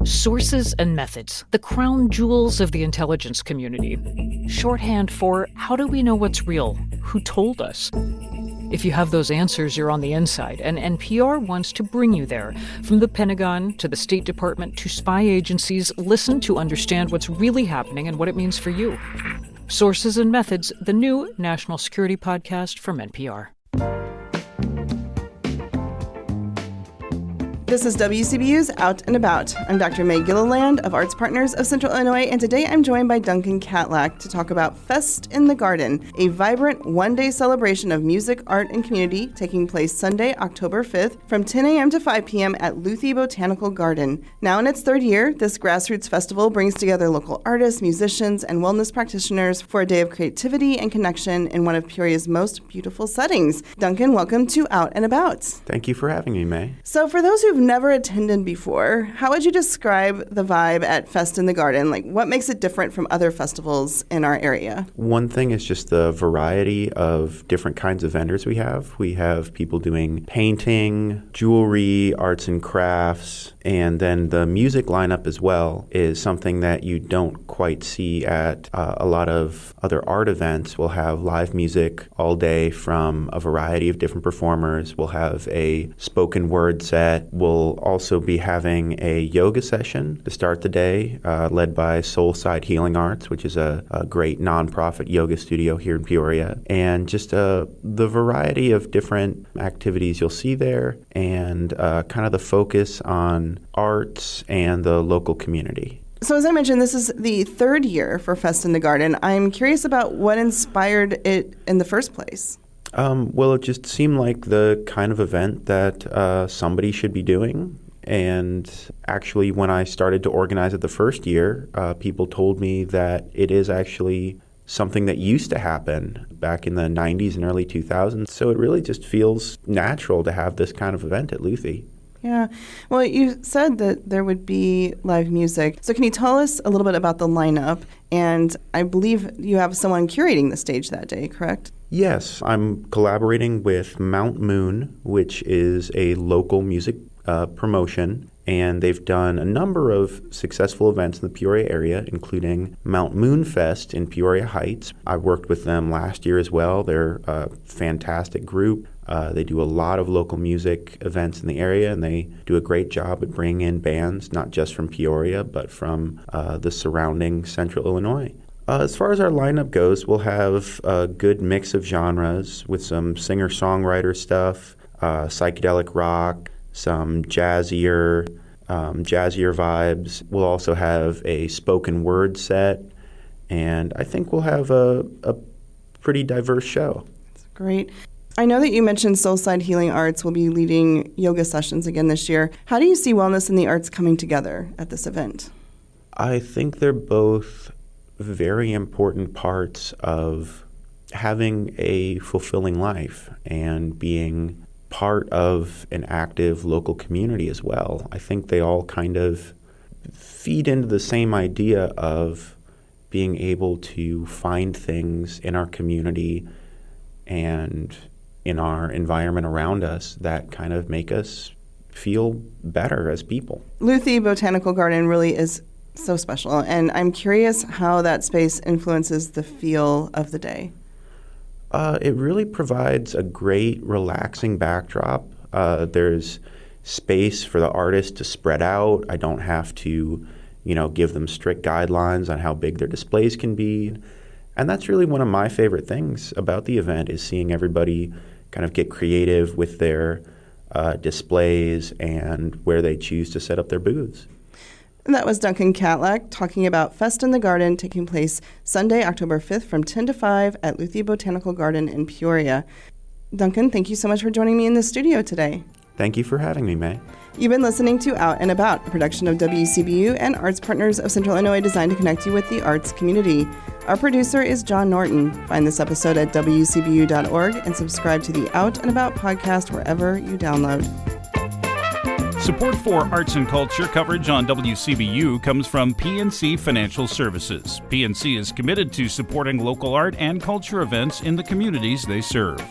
Sources and methods, the crown jewels of the intelligence community. Shorthand for how do we know what's real? Who told us? If you have those answers, you're on the inside, and NPR wants to bring you there. From the Pentagon to the State Department to spy agencies, listen to understand what's really happening and what it means for you. Sources and Methods, the new national security podcast from NPR. This is WCBU's Out and About. I'm Dr. May Gilliland of Arts Partners of Central Illinois, and today I'm joined by Duncan Catlak to talk about Fest in the Garden, a vibrant one-day celebration of music, art, and community taking place Sunday, October 5th from 10 a.m. to 5 p.m. at Luthy Botanical Garden. Now in its third year, this grassroots festival brings together local artists, musicians, and wellness practitioners for a day of creativity and connection in one of Peoria's most beautiful settings. Duncan, welcome to Out and About. Thank you for having me, May. So for those who've never attended before, how would you describe the vibe at Fest in the Garden? Like, what makes it different from other festivals in our area? One thing is just the variety of different kinds of vendors we have. We have people doing painting, jewelry, arts and crafts, and then the music lineup as well is something that you don't quite see at a lot of other art events. We'll have live music all day from a variety of different performers. We'll have a spoken word set. We'll also be having a yoga session to start the day, led by Soulside Healing Arts, which is a great nonprofit yoga studio here in Peoria. And just the variety of different activities you'll see there, and kind of the focus on arts and the local community. So as I mentioned, this is the third year for Fest in the Garden. I'm curious about what inspired it in the first place. Well, it just seemed like the kind of event that somebody should be doing. And actually, when I started to organize it the first year, people told me that it is actually something that used to happen back in the 90s and early 2000s. So it really just feels natural to have this kind of event at Luthy. Yeah. Well, you said that there would be live music. So can you tell us a little bit about the lineup? And I believe you have someone curating the stage that day, correct? Yes. I'm collaborating with Mount Moon, which is a local music promotion. And they've done a number of successful events in the Peoria area, including Mount Moon Fest in Peoria Heights. I worked with them last year as well. They're a fantastic group. They do a lot of local music events in the area, and they do a great job at bringing in bands, not just from Peoria, but from the surrounding central Illinois. As far as our lineup goes, we'll have a good mix of genres with some singer-songwriter stuff, psychedelic rock, some jazzier vibes. We'll also have a spoken word set, and I think we'll have a pretty diverse show. That's great. I know that you mentioned Soulside Healing Arts will be leading yoga sessions again this year. How do you see wellness and the arts coming together at this event? I think they're both very important parts of having a fulfilling life and being part of an active local community as well. I think they all kind of feed into the same idea of being able to find things in our community and in our environment around us that kind of make us feel better as people. Luthy Botanical Garden really is so special, and I'm curious how that space influences the feel of the day. It really provides a great, relaxing backdrop. There's space for the artist to spread out. I don't have to, give them strict guidelines on how big their displays can be. And that's really one of my favorite things about the event is seeing everybody kind of get creative with their displays and where they choose to set up their booths. And that was Duncan Catlak talking about Fest in the Garden taking place Sunday, October 5th from 10 to 5 at Luthy Botanical Garden in Peoria. Duncan, thank you so much for joining me in the studio today. Thank you for having me, May. You've been listening to Out and About, a production of WCBU and Arts Partners of Central Illinois designed to connect you with the arts community. Our producer is John Norton. Find this episode at WCBU.org and subscribe to the Out and About podcast wherever you download. Support for arts and culture coverage on WCBU comes from PNC Financial Services. PNC is committed to supporting local art and culture events in the communities they serve.